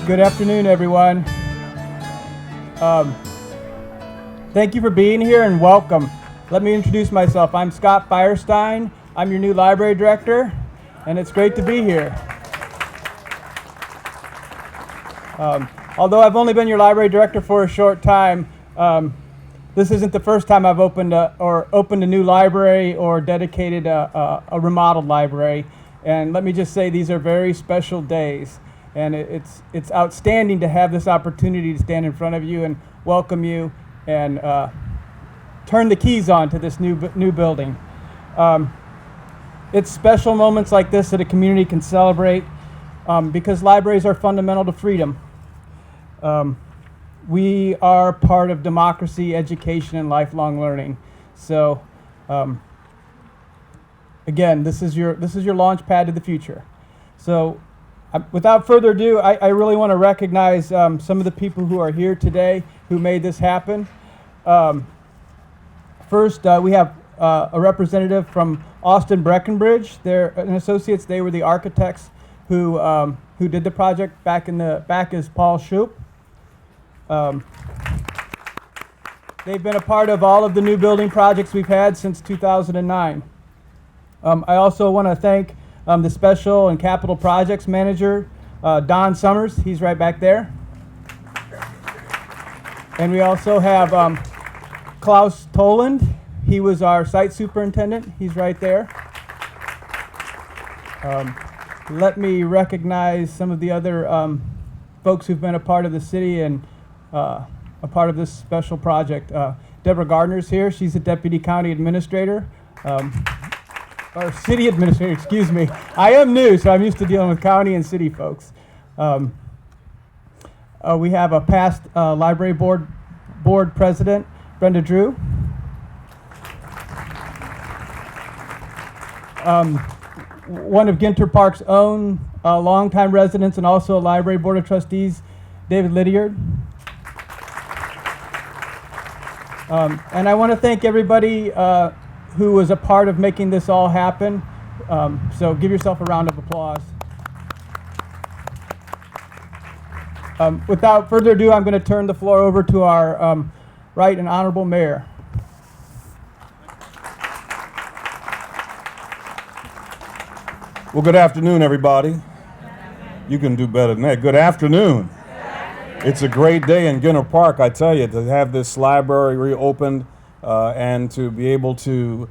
Good afternoon, everyone. Thank you for being here and welcome. Let me introduce myself. I'm Scott Firestine. I'm your new library director, and it's great to be here. Although I've only been your library director for a short time, this isn't the first time I've opened a new library or dedicated a remodeled library. And let me just say, these are very special days. And it's outstanding to have this opportunity to stand in front of you and welcome you and turn the keys on to this new building. It's special moments like this that a community can celebrate because libraries are fundamental to freedom. We are part of democracy, education, and lifelong learning. So, again, this is your launch pad to the future. So, without further ado, I really want to recognize some of the people who are here today who made this happen. First, we have a representative from Austin Breckenbridge. They're and Associates. They were the architects who did the project. Back in the back is Paul Shoup. They've been a part of all of the new building projects we've had since 2009. I also want to thank the Special and Capital Projects Manager, Don Summers. He's right back there. And we also have Klaus Toland. He was our site superintendent. He's right there. Let me recognize some of the other folks who've been a part of the city and a part of this special project. Deborah Gardner's here. She's a deputy county administrator. Or city administrator, excuse me. I am new, so I'm used to dealing with county and city folks. We have a past library board president, Brenda Drew. One of Ginter Park's own longtime residents and also a library board of trustees, David Lydiard. And I want to thank everybody who was a part of making this all happen. So give yourself a round of applause. Without further ado, I'm going to turn the floor over to our right and honorable mayor. Well, good afternoon, everybody. You can do better than that. Good afternoon. It's a great day in Ginter Park, I tell you, to have this library reopened and to be able to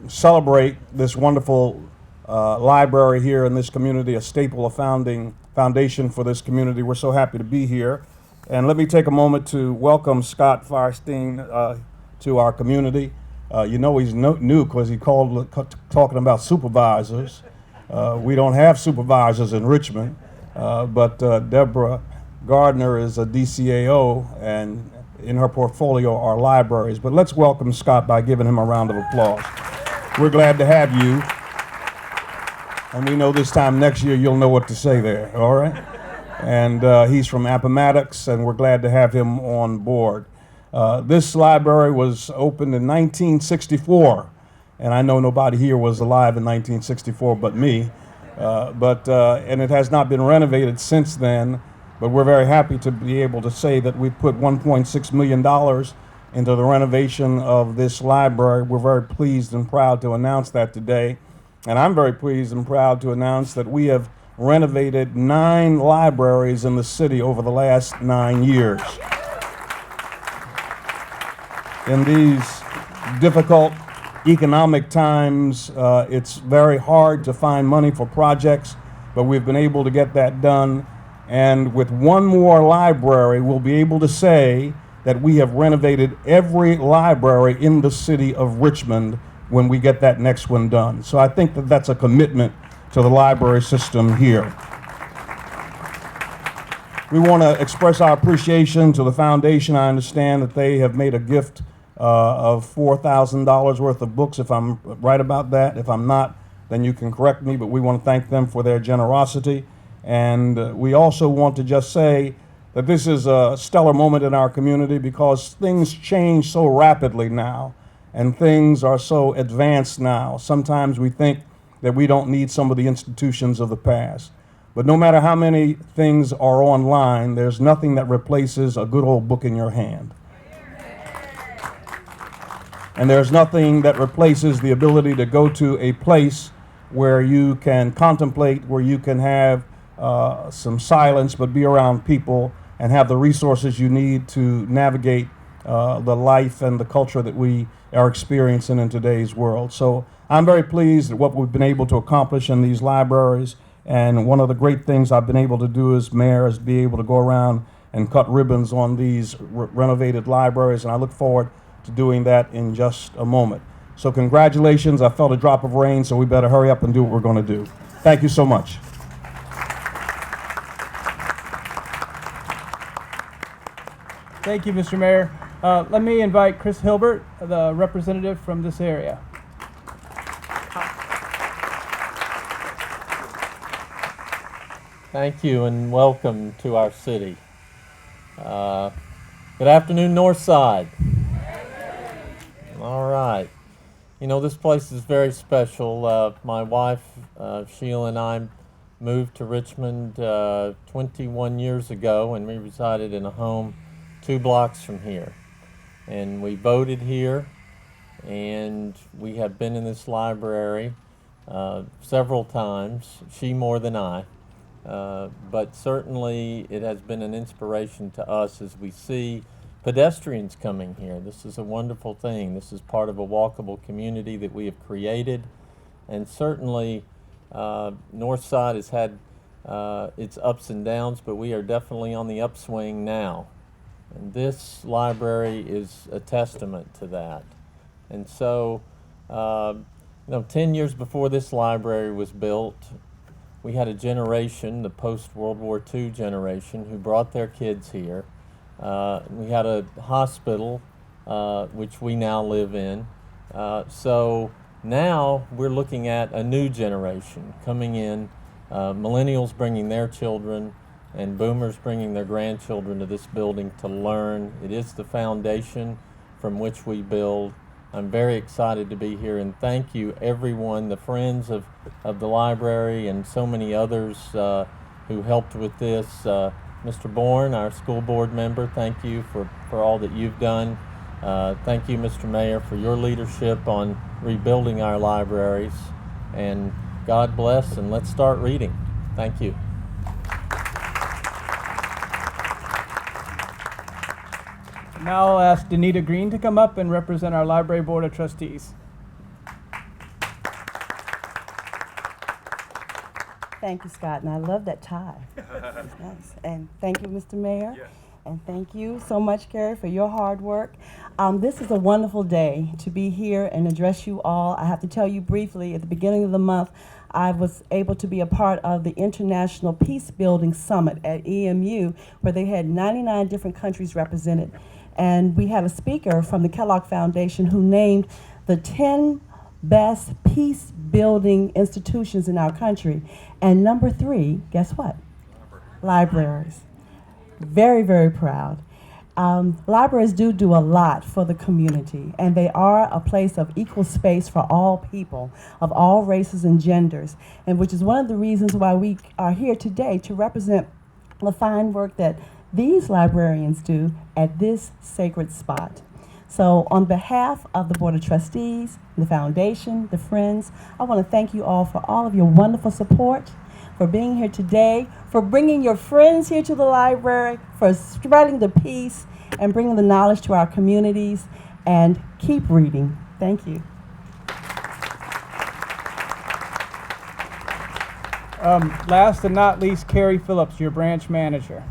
celebrate this wonderful library here in this community, a staple, a foundation for this community. We're so happy to be here. And let me take a moment to welcome Scott Firestine to our community. You know he's new because he called talking about supervisors. We don't have supervisors in Richmond, but Deborah Gardner is a DCAO, and in her portfolio are libraries. But let's welcome Scott by giving him a round of applause. We're glad to have you. And we know this time next year you'll know what to say there, all right? And he's from Appomattox, and we're glad to have him on board. This library was opened in 1964, and I know nobody here was alive in 1964 but me. And it has not been renovated since then. But we're very happy to be able to say that we put $1.6 million into the renovation of this library. We're very pleased and proud to announce that today. And I'm very pleased and proud to announce that we have renovated 9 libraries in the city over the last 9 years. In these difficult economic times, it's very hard to find money for projects, but we've been able to get that done. And with one more library, we'll be able to say that we have renovated every library in the city of Richmond when we get that next one done. So I think that that's a commitment to the library system here. We want to express our appreciation to the foundation. I understand that they have made a gift of $4,000 worth of books, if I'm right about that. If I'm not, then you can correct me, but we want to thank them for their generosity. And we also want to just say that this is a stellar moment in our community because things change so rapidly now and things are so advanced now. Sometimes we think that we don't need some of the institutions of the past. But no matter how many things are online, there's nothing that replaces a good old book in your hand. And there's nothing that replaces the ability to go to a place where you can contemplate, where you can have some silence, but be around people and have the resources you need to navigate the life and the culture that we are experiencing in today's world. So I'm very pleased at what we've been able to accomplish in these libraries. And one of the great things I've been able to do as mayor is be able to go around and cut ribbons on these renovated libraries. And I look forward to doing that in just a moment. So congratulations. I felt a drop of rain, so we better hurry up and do what we're going to do. Thank you so much. Thank you, Mr. Mayor. Let me invite Chris Hilbert, the representative from this area. Thank you and welcome to our city. Good afternoon, Northside. All right. You know, this place is very special. My wife, Sheila, and I moved to Richmond 21 years ago, and we resided in a home 2 blocks from here. And we voted here, and we have been in this library several times, she more than I. But certainly it has been an inspiration to us as we see pedestrians coming here. This is a wonderful thing. This is part of a walkable community that we have created, and certainly Northside has had its ups and downs, but we are definitely on the upswing now. And this library is a testament to that. And so, 10 years before this library was built, we had a generation, the post-World War II generation, who brought their kids here. We had a hospital, which we now live in. So now we're looking at a new generation coming in, millennials bringing their children, and boomers bringing their grandchildren to this building to learn. It is the foundation from which we build. I'm very excited to be here, and thank you everyone, the friends of the library and so many others who helped with this. Mr. Bourne, our school board member, thank you for all that you've done. Thank you, Mr. Mayor, for your leadership on rebuilding our libraries. And God bless, and let's start reading. Thank you. Now I'll ask Danita Green to come up and represent our Library Board of Trustees. Thank you, Scott, and I love that tie. It's nice. And thank you, Mr. Mayor. Yes. And thank you so much, Kerry, for your hard work. This is a wonderful day to be here and address you all. I have to tell you briefly, at the beginning of the month, I was able to be a part of the International Peace Building Summit at EMU, where they had 99 different countries represented. And we had a speaker from the Kellogg Foundation who named the 10 best peace-building institutions in our country. And number 3, guess what? Libraries. Very, very proud. Libraries do a lot for the community, and they are a place of equal space for all people of all races and genders, and which is one of the reasons why we are here today to represent the fine work that these librarians do at this sacred spot. So on behalf of the Board of Trustees, the Foundation, the Friends, I want to thank you all for all of your wonderful support, for being here today, for bringing your friends here to the library, for spreading the peace and bringing the knowledge to our communities, and keep reading. Thank you. Last and not least, Kerry Phillips, your branch manager.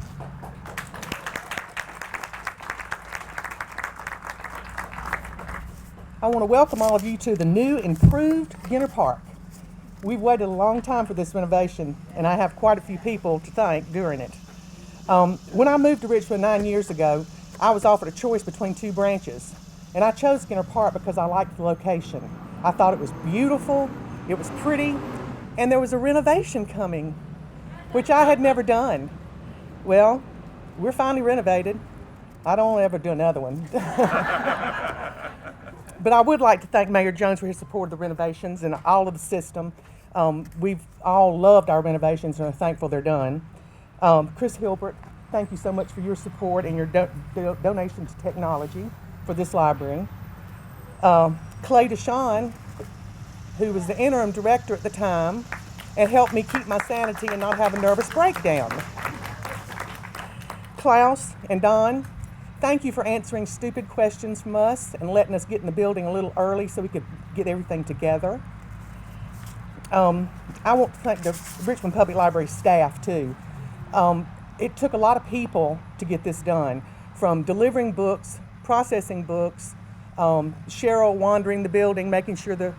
I want to welcome all of you to the new improved Ginter Park. We've waited a long time for this renovation, and I have quite a few people to thank during it. When I moved to Richmond 9 years ago, I was offered a choice between 2 branches, and I chose Ginter Park because I liked the location. I thought it was beautiful, it was pretty, and there was a renovation coming, which I had never done. Well, we're finally renovated. I don't want to ever do another one. But I would like to thank Mayor Jones for his support of the renovations and all of the system. We've all loved our renovations and are thankful they're done. Chris Hilbert, thank you so much for your support and your donation to technology for this library. Clay Deshawn, who was the interim director at the time, and helped me keep my sanity and not have a nervous breakdown. Klaus and Don, thank you for answering stupid questions from us and letting us get in the building a little early so we could get everything together. I want to thank the Richmond Public Library staff too. It took a lot of people to get this done, from delivering books, processing books, Cheryl wandering the building, making sure the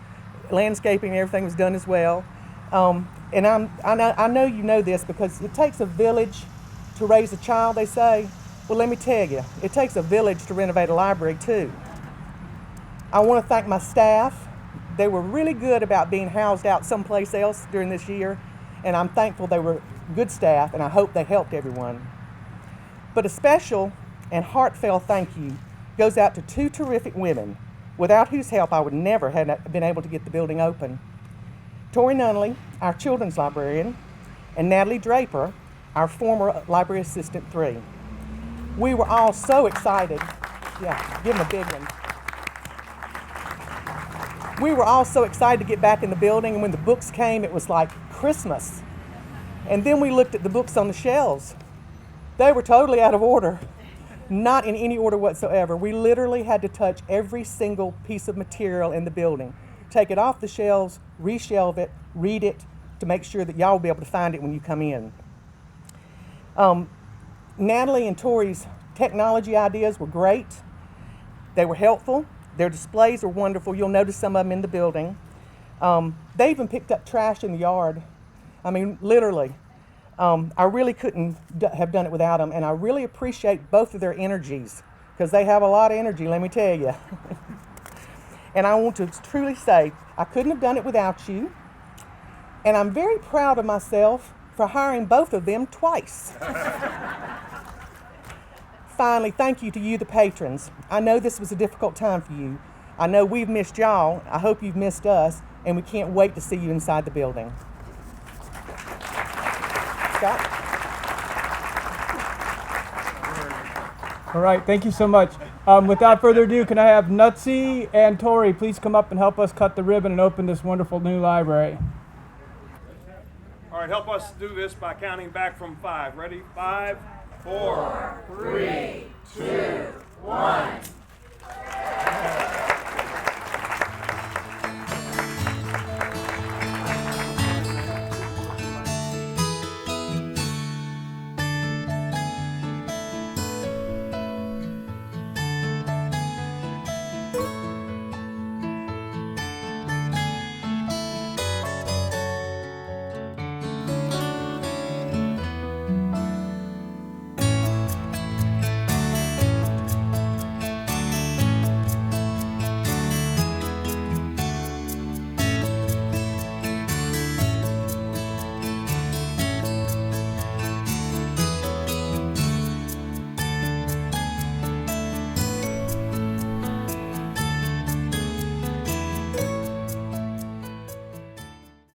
landscaping and everything was done as well. And I know you know this because it takes a village to raise a child, they say. Well, let me tell you, it takes a village to renovate a library too. I want to thank my staff. They were really good about being housed out someplace else during this year, and I'm thankful they were good staff, and I hope they helped everyone. But a special and heartfelt thank you goes out to two terrific women, without whose help I would never have been able to get the building open. Tori Nunley, our children's librarian, and Natalie Draper, our former library assistant 3. We were all so excited. Yeah, give them a big one. We were all so excited to get back in the building, and when the books came, it was like Christmas. And then we looked at the books on the shelves. They were totally out of order, not in any order whatsoever. We literally had to touch every single piece of material in the building, take it off the shelves, reshelve it, read it, to make sure that y'all will be able to find it when you come in. Natalie and Tori's technology ideas were great. They were helpful. Their displays were wonderful. You'll notice some of them in the building. They even picked up trash in the yard. I mean, literally. I really couldn't have done it without them, and I really appreciate both of their energies, because they have a lot of energy, let me tell you. And I want to truly say, I couldn't have done it without you, and I'm very proud of myself for hiring both of them twice. Finally, thank you to you, the patrons. I know this was a difficult time for you. I know we've missed y'all. I hope you've missed us, and we can't wait to see you inside the building. Scott? All right, thank you so much. Without further ado, can I have Nutsy and Tori please come up and help us cut the ribbon and open this wonderful new library? All right, help us do this by counting back from 5. Ready? 5, 4, 3, 2, 1.